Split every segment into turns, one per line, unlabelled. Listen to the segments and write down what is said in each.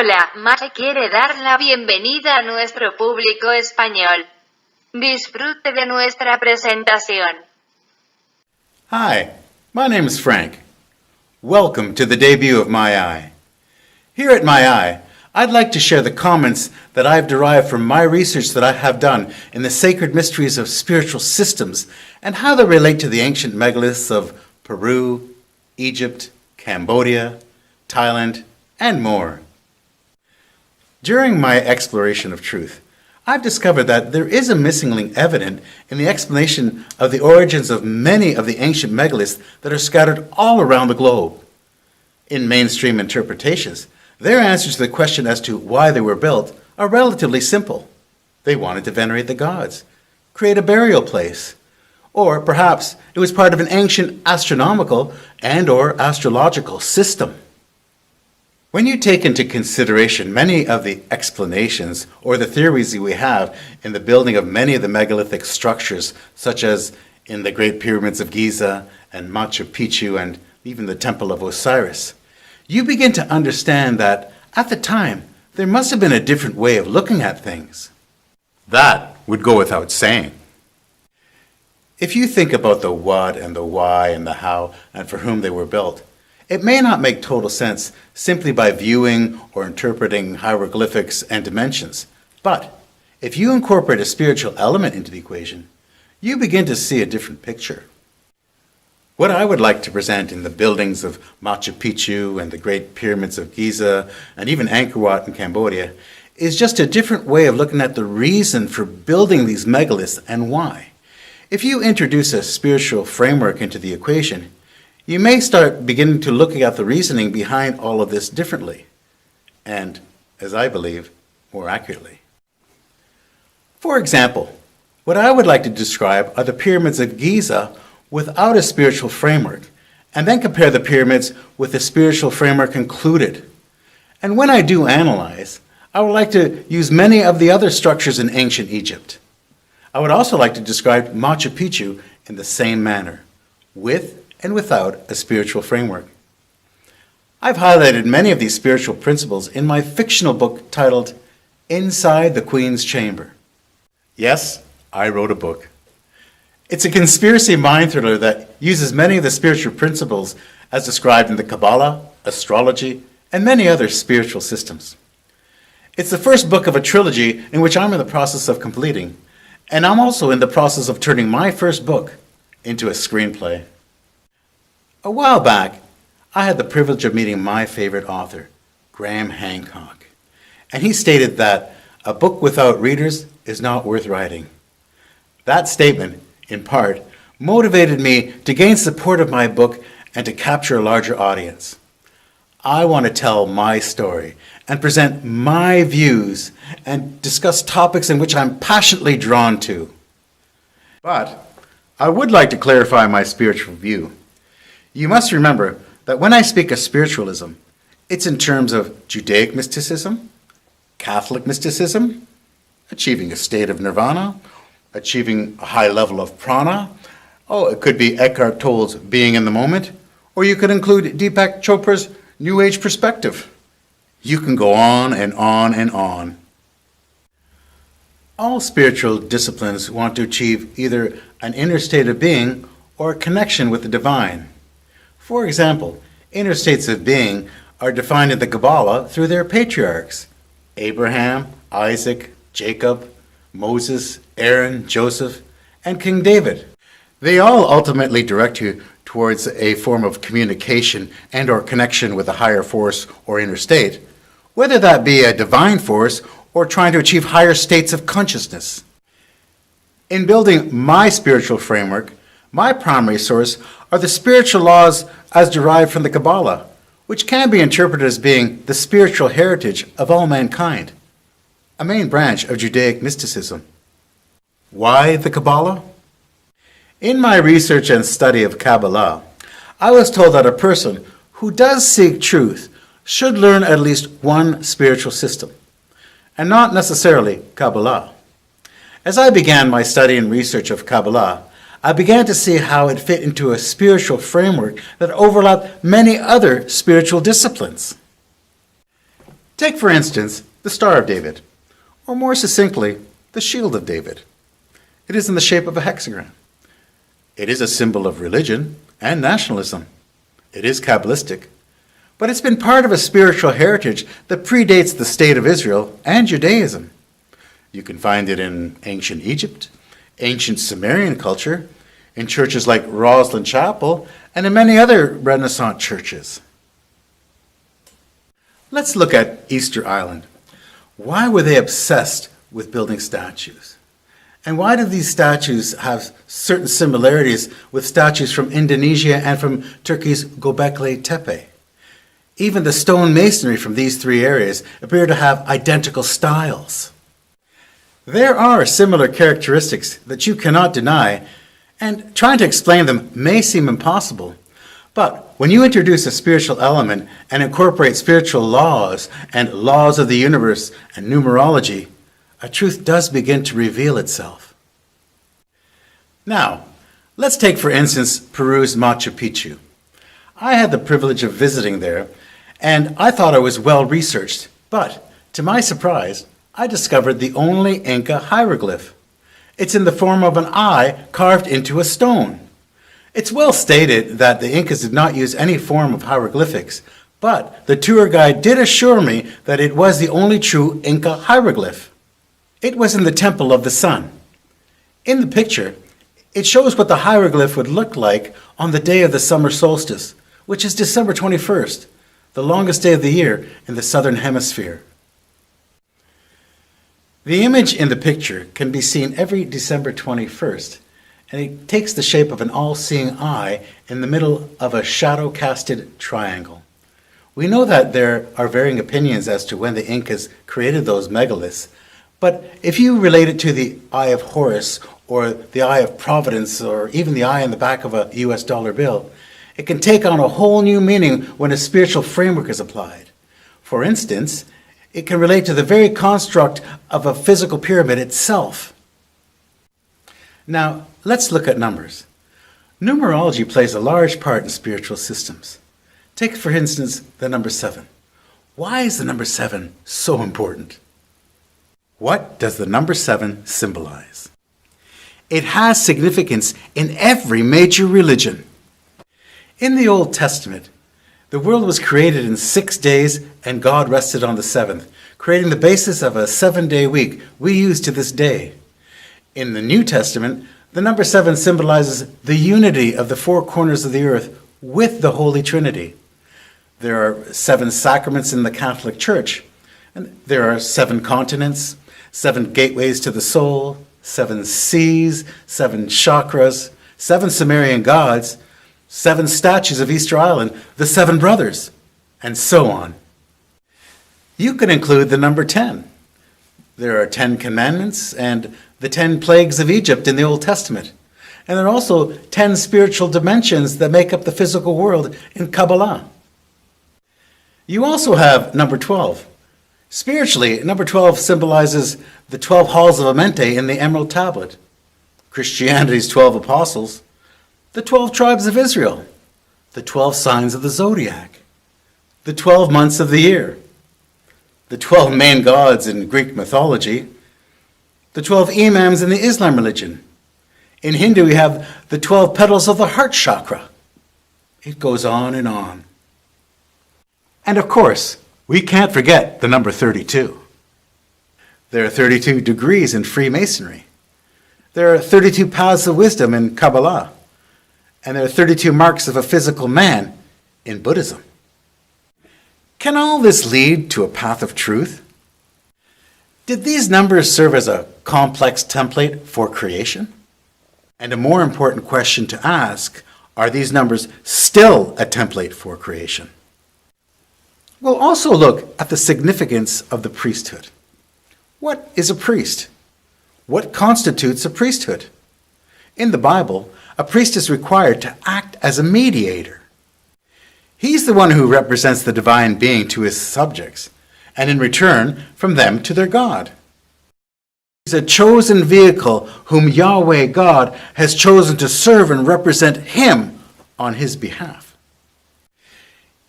Hola, MACHU quiere dar la bienvenida a nuestro público español. Disfrute de nuestra presentación.
Hi, my name is Frank. Welcome to the debut of My Eye. Here at My Eye, I'd like to share the comments that I've derived from my research that I have done in the sacred mysteries of spiritual systems and how they relate to the ancient megaliths of Peru, Egypt, Cambodia, Thailand, and more. During my exploration of truth, I've discovered that there is a missing link evident in the explanation of the origins of many of the ancient megaliths that are scattered all around the globe. In mainstream interpretations, their answers to the question as to why they were built are relatively simple. They wanted to venerate the gods, create a burial place, or perhaps it was part of an ancient astronomical and/or astrological system. When you take into consideration many of the explanations or the theories that we have in the building of many of the megalithic structures, such as in the Great Pyramids of Giza and Machu Picchu and even the Temple of Osiris, you begin to understand that at the time there must have been a different way of looking at things. That would go without saying. If you think about the what and the why and the how and for whom they were built, it may not make total sense simply by viewing or interpreting hieroglyphics and dimensions. But if you incorporate a spiritual element into the equation, you begin to see a different picture. What I would like to present in the buildings of Machu Picchu and the Great Pyramids of Giza and even Angkor Wat in Cambodia is just a different way of looking at the reason for building these megaliths and why. If you introduce a spiritual framework into the equation, you may start beginning to look at the reasoning behind all of this differently, and, as I believe, more accurately. For example, what I would like to describe are the pyramids of Giza without a spiritual framework, and then compare the pyramids with the spiritual framework included. And when I do analyze, I would like to use many of the other structures in ancient Egypt. I would also like to describe Machu Picchu in the same manner, with and without a spiritual framework. I've highlighted many of these spiritual principles in my fictional book titled Inside the Queen's Chamber. Yes, I wrote a book. It's a conspiracy mind thriller that uses many of the spiritual principles as described in the Kabbalah, astrology, and many other spiritual systems. It's the first book of a trilogy in which I'm in the process of completing, and I'm also in the process of turning my first book into a screenplay. A while back, I had the privilege of meeting my favorite author, Graham Hancock, and he stated that a book without readers is not worth writing. That statement, in part, motivated me to gain support of my book and to capture a larger audience. I want to tell my story and present my views and discuss topics in which I'm passionately drawn to. But I would like to clarify my spiritual view. You must remember that when I speak of spiritualism, it's in terms of Judaic mysticism, Catholic mysticism, achieving a state of nirvana, achieving a high level of prana. It could be Eckhart Tolle's being in the moment, or you could include Deepak Chopra's New Age perspective. You can go on and on and on. All spiritual disciplines want to achieve either an inner state of being or a connection with the divine. For example, inner states of being are defined in the Kabbalah through their patriarchs: Abraham, Isaac, Jacob, Moses, Aaron, Joseph, and King David. They all ultimately direct you towards a form of communication and/or connection with a higher force or inner state, whether that be a divine force or trying to achieve higher states of consciousness. In building my spiritual framework, my primary source are the spiritual laws as derived from the Kabbalah, which can be interpreted as being the spiritual heritage of all mankind, a main branch of Judaic mysticism. Why the Kabbalah? In my research and study of Kabbalah, I was told that a person who does seek truth should learn at least one spiritual system, and not necessarily Kabbalah. As I began my study and research of Kabbalah, I began to see how it fit into a spiritual framework that overlapped many other spiritual disciplines. Take, for instance, the Star of David, or more succinctly, the Shield of David. It is in the shape of a hexagram. It is a symbol of religion and nationalism. It is Kabbalistic, but it's been part of a spiritual heritage that predates the state of Israel and Judaism. You can find it in ancient Egypt, ancient Sumerian culture, in churches like Roslyn Chapel, and in many other Renaissance churches. Let's look at Easter Island. Why were they obsessed with building statues? And why do these statues have certain similarities with statues from Indonesia and from Turkey's Göbekli Tepe? Even the stone masonry from these three areas appear to have identical styles. There are similar characteristics that you cannot deny, and trying to explain them may seem impossible. But when you introduce a spiritual element and incorporate spiritual laws and laws of the universe and numerology, a truth does begin to reveal itself. Now, let's take for instance Peru's Machu Picchu. I had the privilege of visiting there, and I thought I was well researched, but to my surprise, I discovered the only Inca hieroglyph. It's in the form of an eye carved into a stone. It's well stated that the Incas did not use any form of hieroglyphics, but the tour guide did assure me that it was the only true Inca hieroglyph. It was in the Temple of the Sun. In the picture, it shows what the hieroglyph would look like on the day of the summer solstice, which is December 21st, the longest day of the year in the southern hemisphere. The image in the picture can be seen every December 21st, and it takes the shape of an all-seeing eye in the middle of a shadow-casted triangle. We know that there are varying opinions as to when the Incas created those megaliths, but if you relate it to the Eye of Horus, or the Eye of Providence, or even the eye in the back of a US dollar bill, it can take on a whole new meaning when a spiritual framework is applied. For instance, it can relate to the very construct of a physical pyramid itself. Now, let's look at numbers. Numerology plays a large part in spiritual systems. Take, for instance, the number 7. Why is the number 7 so important? What does the number 7 symbolize? It has significance in every major religion. In the Old Testament, the world was created in 6 days and God rested on the 7th, creating the basis of a 7-day week we use to this day. In the New Testament, the number 7 symbolizes the unity of the 4 corners of the earth with the Holy Trinity. There are 7 sacraments in the Catholic Church, and there are 7 continents, 7 gateways to the soul, 7 seas, 7 chakras, 7 Sumerian gods, 7 statues of Easter Island, the 7 brothers, and so on. You can include the number 10. There are 10 commandments and the 10 plagues of Egypt in the Old Testament. And there are also 10 spiritual dimensions that make up the physical world in Kabbalah. You also have number 12. Spiritually, number 12 symbolizes the 12 halls of Amenti in the Emerald Tablet, Christianity's 12 apostles, the 12 tribes of Israel, the 12 signs of the zodiac, the 12 months of the year, the 12 main gods in Greek mythology, the 12 imams in the Islam religion. In Hindu, we have the 12 petals of the heart chakra. It goes on and on. And of course, we can't forget the number 32. There are 32 degrees in Freemasonry. There are 32 paths of wisdom in Kabbalah. And there are 32 marks of a physical man in Buddhism. Can all this lead to a path of truth? Did these numbers serve as a complex template for creation? And a more important question to ask, are these numbers still a template for creation? We'll also look at the significance of the priesthood. What is a priest? What constitutes a priesthood? In the Bible, a priest is required to act as a mediator. He's the one who represents the divine being to his subjects, and in return, from them to their God. He's a chosen vehicle whom Yahweh God has chosen to serve and represent him on his behalf.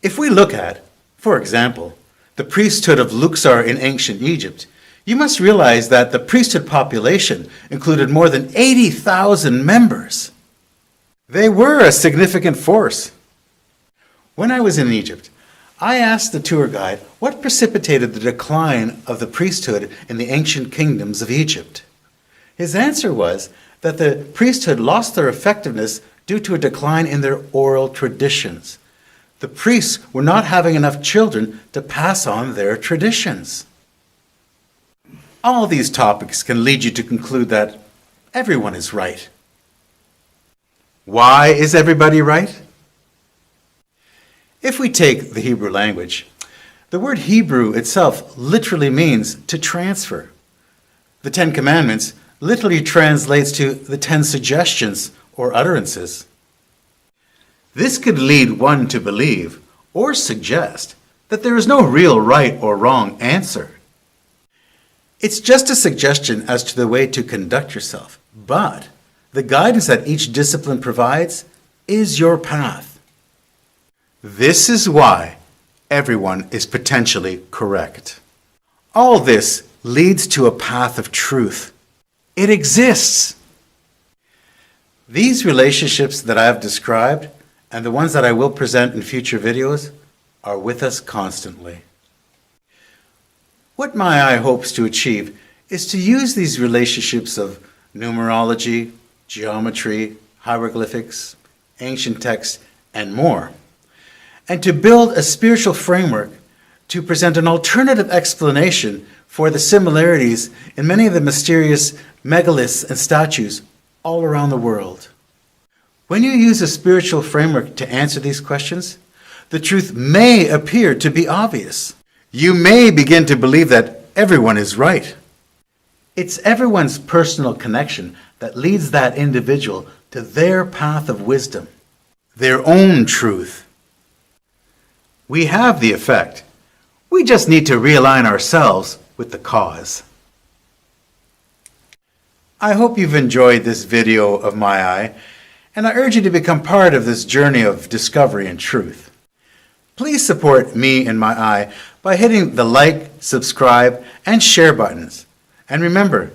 If we look at, for example, the priesthood of Luxor in ancient Egypt, you must realize that the priesthood population included more than 80,000 members. They were a significant force. When I was in Egypt, I asked the tour guide what precipitated the decline of the priesthood in the ancient kingdoms of Egypt. His answer was that the priesthood lost their effectiveness due to a decline in their oral traditions. The priests were not having enough children to pass on their traditions. All these topics can lead you to conclude that everyone is right. Why is everybody right? If we take the Hebrew language, the word Hebrew itself literally means to transfer. The Ten Commandments literally translates to the 10 suggestions or utterances. This could lead one to believe or suggest that there is no real right or wrong answer. It's just a suggestion as to the way to conduct yourself, but the guidance that each discipline provides is your path. This is why everyone is potentially correct. All this leads to a path of truth. It exists. These relationships that I have described and the ones that I will present in future videos are with us constantly. What my eye hopes to achieve is to use these relationships of numerology, geometry, hieroglyphics, ancient texts, and more, and to build a spiritual framework to present an alternative explanation for the similarities in many of the mysterious megalitos and statues all around the world. When you use a spiritual framework to answer these questions, the truth may appear to be obvious. You may begin to believe that everyone is right. It's everyone's personal connection that leads that individual to their path of wisdom, their own truth. We have the effect. We just need to realign ourselves with the cause. I hope you've enjoyed this video of my eye, and I urge you to become part of this journey of discovery and truth. Please support me and my eye by hitting the like, subscribe, and share buttons. And remember,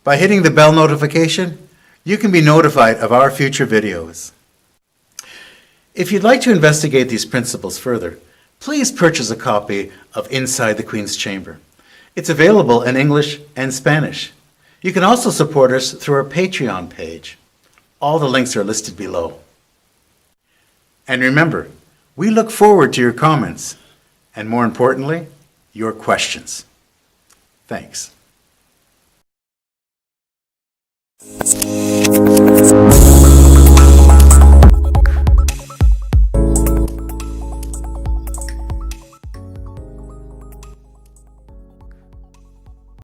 by hitting the bell notification, you can be notified of our future videos. If you'd like to investigate these principles further, please purchase a copy of Inside the Queen's Chamber. It's available in English and Spanish. You can also support us through our Patreon page. All the links are listed below. And remember, we look forward to your comments, and more importantly, your questions. Thanks.